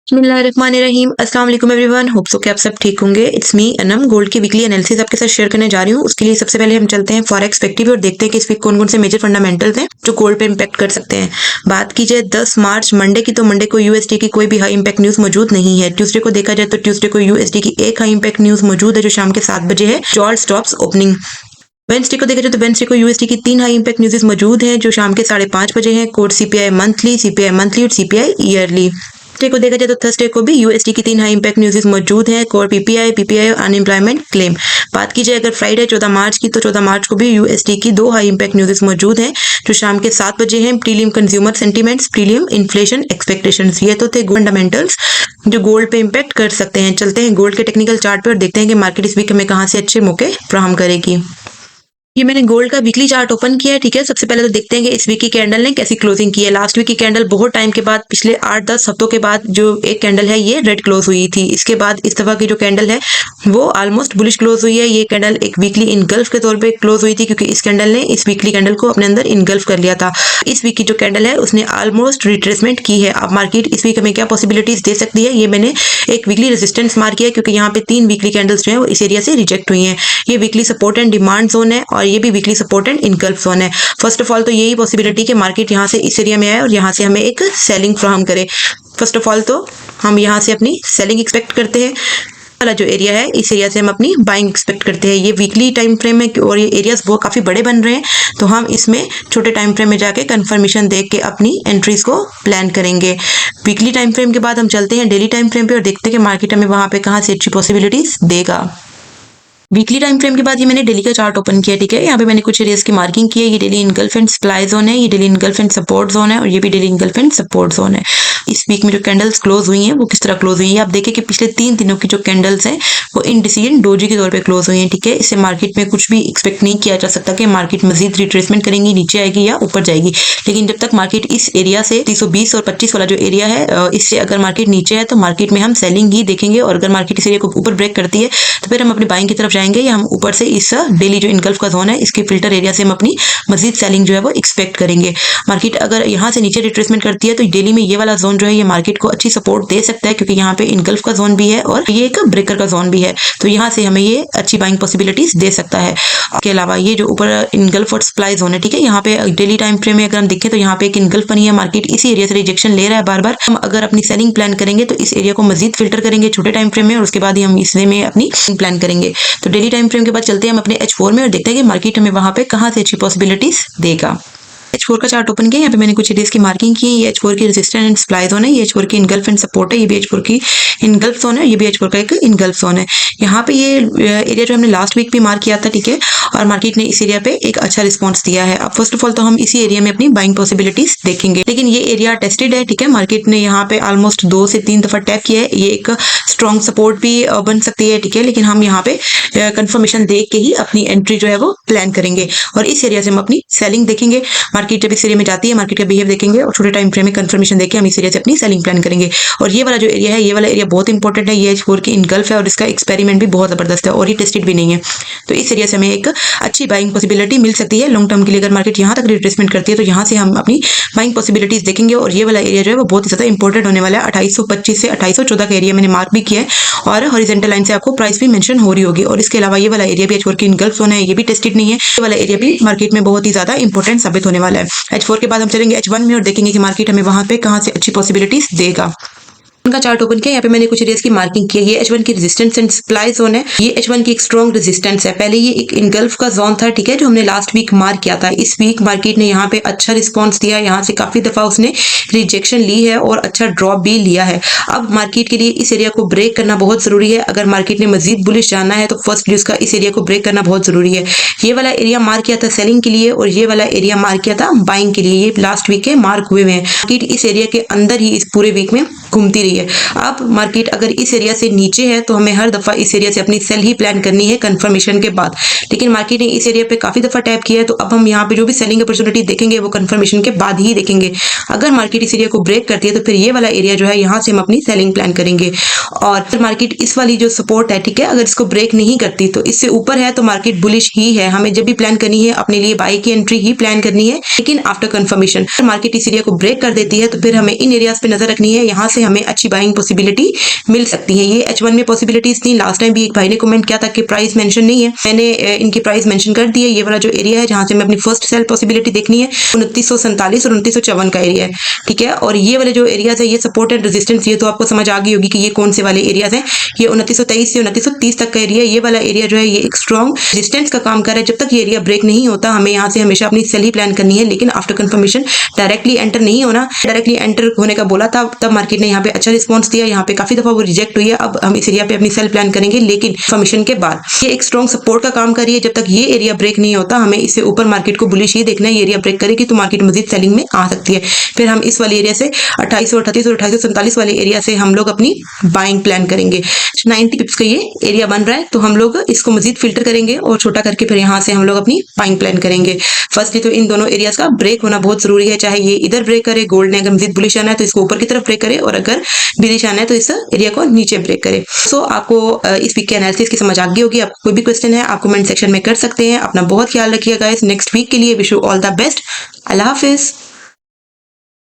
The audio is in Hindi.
बिस्मिल्लाहिर्रहमानिर्रहीम। अस्सलाम वालेकुम एवरीवन। होप सो कि आप सब ठीक होंगे। It's me Anam. गोल्ड की वीकली एनालिसिस आपके साथ शेयर करने जा रही हूँ। उसके लिए सबसे पहले हम चलते हैं फॉरेक्स एक्टिव और देखते हैं कि इस वीक कौन कौन से मेजर फंडामेंटल्स हैं जो गोल्ड पे इम्पैक्ट कर सकते हैं। बात की जाए 10 मार्च मंडे की, तो मंडे को यूएसडी की कोई भी हाई इम्पैक्ट न्यूज मौजूद नहीं है। ट्यूसडे को देखा जाए तो ट्यूसडे को यूएसडी की एक हाई इम्पैक्ट न्यूज मौजूद है जो शाम के 7 बजे है, जॉल स्टॉप्स ओपनिंग। वेंसडे को देखा जाए तो वेंसडे को यूएसडी की 3 हाई इम्पैक्ट न्यूज़ मौजूद है जो शाम के 5:30 बजे हैं, कोर सीपीआई मंथली और सीपीआई ईयरली। थर्सडे को देखा जाए तो थर्सडे को भी यूएसडी की 3 हाई इम्पैक्ट न्यूज़ मौजूद है, कोर पीपीआई और अनएम्प्लॉयमेंट क्लेम। बात की जाए अगर फ्राइडे 14 मार्च की, तो 14 मार्च को भी यूएसडी की 2 हाई इम्पैक्ट न्यूज़ मौजूद हैं जो शाम के 7 बजे हैं, prelim consumer sentiments, prelim inflation expectations. ये तो थे फंडामेंटल्स जो गोल्ड पे इम्पैक्ट कर सकते हैं। चलते हैं गोल्ड के टेक्निकल चार्ट पे और देखते हैं कि मार्केट इस वीक में कहाँ से अच्छे मौके फ्राहम करेगी। ये मैंने गोल्ड का वीकली चार्ट ओपन किया है, ठीक है। सबसे पहले तो देखते हैं कि इस वीक की कैंडल ने कैसी क्लोजिंग की है। लास्ट वीक की कैंडल बहुत टाइम के बाद, पिछले 8-10 हफ्तों के बाद जो एक कैंडल है ये रेड क्लोज हुई थी। इसके बाद इस दफा की जो कैंडल है वो ऑलमोस्ट बुलिश क्लोज हुई है। ये कैंडल एक वीकली इनगल्फ के तौर पे क्लोज हुई थी क्योंकि इस कैंडल ने इस वीकली कैंडल को अपने अंदर इनगल्फ कर लिया था। इस वीक की जो कैंडल है उसने ऑलमोस्ट रिट्रेसमेंट की है। अब मार्केट इस वीक में क्या पॉसिबिलिटीज दे सकती है, ये मैंने एक वीकली रेजिस्टेंस मार्क किया क्योंकि यहाँ पे 3 वीकली कैंडल्स जो है वो इस एरिया से रिजेक्ट हुई हैं। ये weekly support and demand zone है और ये भी weekly support and engulf zone है। फर्स्ट ऑफ ऑल तो यही पॉसिबिलिटी कि मार्केट यहाँ से इस एरिया में आए और यहाँ से हमें एक सेलिंग फ्राहम करे। फर्स्ट ऑफ ऑल तो हम यहाँ से अपनी सेलिंग एक्सपेक्ट करते हैं। वाला जो एरिया है इस एरिया से हम अपनी बाइंग एक्सपेक्ट करते हैं। ये वीकली टाइम फ्रेम में और ये एरियाज बहुत काफी बड़े बन रहे हैं, तो हम इसमें छोटे टाइम फ्रेम में जाके कंफर्मेशन देख के अपनी एंट्रीज को प्लान करेंगे। वीकली टाइम फ्रेम के बाद हम चलते हैं डेली टाइम फ्रेम पे और देखते हैं कि मार्केट हमें वहां पे कहाँ से अच्छी पॉसिबिलिटीज देगा। वीकली टाइम फ्रेम के बाद ये मैंने डेली का चार्ट ओपन किया, ठीक है। यहाँ पे मैंने कुछ एरियाज की मार्किंग की है। ये daily engulf and supply zone है, ये daily engulf and support zone है और ये भी daily engulf and support zone है। इस वीक में जो कैंडल्स क्लोज हुई हैं वो किस तरह क्लोज हुई हैं, आप देखिए कि पिछले 3 दिनों की जो कैंडल्स हैं वो इनडिसीजन डोजी के तौर पे क्लोज हुई हैं, ठीक है। इससे मार्केट में कुछ भी एक्सपेक्ट नहीं किया जा सकता कि मार्केट मजीद रिट्रेसमेंट करेंगी, नीचे आएगी या ऊपर जाएगी। लेकिन जब तक मार्केट इस एरिया से 320 और 25 वाला जो एरिया है इससे अगर मार्केट नीचे है तो मार्केट में हम सेलिंग ही देखेंगे और अगर मार्केट इस एरिया को ऊपर ब्रेक करती है तो फिर हम अपनी बाइंग की तरफ जाएंगे या हम ऊपर से इस डेली जो इनगल्फ का जोन है इसके फिल्टर एरिया से हम अपनी मजीद सेलिंग जो है वो एक्सपेक्ट करेंगे। मार्केट अगर यहाँ से नीचे रिट्रेसमेंट करती है तो डेली में ये वाला जोन जो है ये मार्केट को अच्छी सपोर्ट दे सकता है क्योंकि यहाँ पे इनगल्फ का जोन भी है और ये एक ब्रेकर का जोन भी है, तो यहाँ से हमें ये अच्छी बाइंग पॉसिबिलिटीज दे सकता है। इसके अलावा ये जो ऊपर इनगल्फ और सप्लाई जोन है, ठीक है, यहाँ पे डेली टाइम फ्रेम में अगर हम देखें तो यहाँ पे एक इनगल्फ बनी है, मार्केट इसी एरिया से रिजेक्शन ले रहा है बार बार। हम अगर अपनी सेलिंग प्लान करेंगे तो इस एरिया को मजीद फिल्टर करेंगे छोटे टाइम फ्रेम में और उसके बाद ही हम इसमें अपनी प्लान करेंगे। तो डेली टाइम फ्रेम के बाद चलते हैं हम अपने H4 में और देखते हैं कि मार्केट हमें वहां पे कहाँ से अच्छी पॉसिबिलिटीज देगा। H4 का चार्ट ओपन किया, यहाँ पे मैंने कुछ एरियाज की मार्किंग की है। ये H4 की रेजिस्टेंस एंड सप्लाई जोन है, ये H4 की इनगल्फ एंड सपोर्ट है, ये भी H4 की इनगल्फ जोन है, ये भी H4 का एक इनगल्फ जोन है। यहाँ पे ये एरिया जो हमने लास्ट वीक भी मार्क किया था, ठीक है, और मार्केट ने इस एरिया पे एक अच्छा रिस्पॉन्स दिया है। अब फर्स्ट ऑफ ऑल तो हम इसी एरिया में अपनी बाइंग पॉसिबिलिटीज देखेंगे, लेकिन ये एरिया टेस्टेड है, ठीक है। मार्केट ने यहाँ पे ऑलमोस्ट 2 से 3 दफा टैप किया है, ये एक स्ट्रॉन्ग सपोर्ट भी बन सकती है, ठीक है, लेकिन हम यहाँ पे कंफर्मेशन देख के ही अपनी एंट्री जो है वो प्लान करेंगे और इस एरिया से हम अपनी सेलिंग देखेंगे। मार्केट जब इस एरिया में जाती है मार्केट का बिहेव देखेंगे और छोटे टाइम फ्रेम में कंफर्मेशन देके हम इस एरिया से अपनी सेलिंग प्लान करेंगे। और ये वाला जो एरिया है ये वाला एरिया बहुत इंपॉर्टेंट है, ये H4 की इनगल्फ है और इसका एक्सपेरिमेंट भी बहुत जबरदस्त है और ये टेस्टेड भी नहीं है, तो इस एरिया से हमें एक अच्छी बाइंग पॉसिबिलिटी मिल सकती है लॉन्ग टर्म के लिए। अगर मार्केट यहाँ तक रिट्रेसमेंट करती है तो यहाँ से हम अपनी बाइंग पॉसिबिलिटीज देखेंगे और ये वाला एरिया जो है वो बहुत ही ज्यादा इंपॉर्टेंट होने वाला है। 2825 से 2814 का एरिया मैंने मार्क भी किया है और हॉरिजॉन्टल लाइन से आपको प्राइस भी मेंशन हो रही होगी। और इसके अलावा ये वाला एरिया भी H4 की इनगल्फ जोन है, ये भी टेस्टेड नहीं है, ये वाला एरिया भी मार्केट में बहुत ही ज्यादा इंपॉर्टेंट साबित होने वाला है। H4 के बाद हम चलेंगे H1 में और देखेंगे कि मार्केट हमें वहां पे कहां से अच्छी पॉसिबिलिटीज देगा। उनका चार्ट ओपन किया, यहाँ पे मैंने कुछ एरियाज की मार्किंग की है। ये H1 की रेजिस्टेंस एंड सप्लाई जोन है, ये H1 की एक स्ट्रॉन्ग रेजिस्टेंस है। पहले ये एक इनगल्फ का जोन था, ठीक है, जो हमने लास्ट वीक मार्क किया था। इस वीक मार्केट ने यहाँ पे अच्छा रिस्पॉन्स दिया, यहाँ से काफी दफा उसने रिजेक्शन ली है और अच्छा ड्रॉप भी लिया है। अब मार्केट के लिए इस एरिया को ब्रेक करना बहुत जरूरी है। अगर मार्केट ने मजीद बुलिश जाना है तो फर्स्टली उसका इस एरिया को ब्रेक करना बहुत जरूरी है। ये वाला एरिया मार्क किया था सेलिंग के लिए और ये वाला एरिया मार्क किया था बाइंग के लिए, ये लास्ट वीक के मार्क हुए हैं। मार्केट इस एरिया के अंदर ही इस पूरे वीक में घूमती रही है। अब मार्केट अगर इस एरिया से नीचे है तो हमें हर दफा इस एरिया से अपनी सेल ही प्लान करनी है कंफर्मेशन के बाद, लेकिन मार्केट ने इस एरिया पे काफी दफा टैप किया है तो अब हम यहाँ पे जो भी सेलिंग अपॉर्चुनिटी देखेंगे वो कंफर्मेशन के बाद ही देखेंगे। अगर मार्केट इस एरिया को ब्रेक करती है तो फिर ये वाला एरिया जो है यहाँ से हम अपनी सेलिंग प्लान करेंगे। और फिर मार्केट इस वाली जो सपोर्ट है, ठीक है, अगर इसको ब्रेक नहीं करती तो इससे ऊपर है तो मार्केट बुलिश ही है। हमें जब भी प्लान करनी है अपने लिए बाई की एंट्री ही प्लान करनी है, लेकिन आफ्टर कंफर्मेशन। मार्केट इस एरिया को ब्रेक कर देती है तो फिर हमें इन एरियाज पे नजर रखनी है, यहाँ से से हमें अच्छी बाइंग पॉसिबिलिटी मिल सकती है। ये H1 में पॉसिबिलिटीज थी। लास्ट टाइम भी एक भाई ने कमेंट किया था कि प्राइस मेंशन नहीं है, मैंने इनकी प्राइस मेंशन कर दी है। ये वाला जो एरिया है जहां से हमें अपनी फर्स्ट सेल पॉसिबिलिटी देखनी है 2947 और 2954 का एरिया है, ठीक है। और ये वाले जो एरियाज है ये सपोर्ट एंड रेजिस्टेंस, ये तो आपको समझ आ गई होगी कि ये कौन से वाले एरियाज हैं। ये 2923 से 2930 तक का एरिया, ये वाला एरिया जो है ये एक स्ट्रॉन्ग रेजिस्टेंस का काम कर रहा है। जब तक ये एरिया ब्रेक नहीं होता हमें यहाँ से हमेशा अपनी सेल ही प्लान करनी है, लेकिन आफ्टर कंफर्मेशन डायरेक्टली एंटर नहीं होना। डायरेक्टली एंटर होने का बोला था, तब मार्केट ने यहाँ पे अच्छा रिस्पॉन्स दिया, यहाँ पे काफी दफा वो रिजेक्ट हुई है। अब हम इस एरिया पे अपनी सेल प्लान करेंगे, लेकिन कंफर्मेशन के बाद ये एक स्ट्रॉन्ग सपोर्ट का काम कर रही है। जब तक ये एरिया ब्रेक नहीं होता हमें इससे ऊपर मार्केट को बुलिश ही देखना है। ये एरिया ब्रेक करेगी तो मार्केट मजीद सेलिंग में आ सकती है। फिर हम इस वाले एरिया से 2838 और 2847 वाले एरिया से हम लोग अपनी बाइंग प्लान करेंगे। 90 पिप्स का ये एरिया बन रहा है, तो हम लोग इसको मजीद फिल्टर करेंगे और छोटा करके फिर यहाँ से हम लोग अपनी बाइंग प्लान करेंगे। फर्स्टली तो इन दोनों एरियाज का ब्रेक होना बहुत जरूरी है। चाहे ये इधर ब्रेक करे, गोल्ड ने अगर मजीद बुलिश आना है तो इसको ऊपर की तरफ ब्रेक करे, और अगर बिलिश आना है तो इस एरिया को नीचे ब्रेक करे। सो आपको इस वीक के एनालिसिस की समझ आ गई होगी। आपको कोई भी क्वेश्चन है आप कमेंट सेक्शन में कर सकते हैं। अपना बहुत ख्याल रखिएगा गाइस। नेक्स्ट वीक के लिए wish you all the best. Allah Hafiz.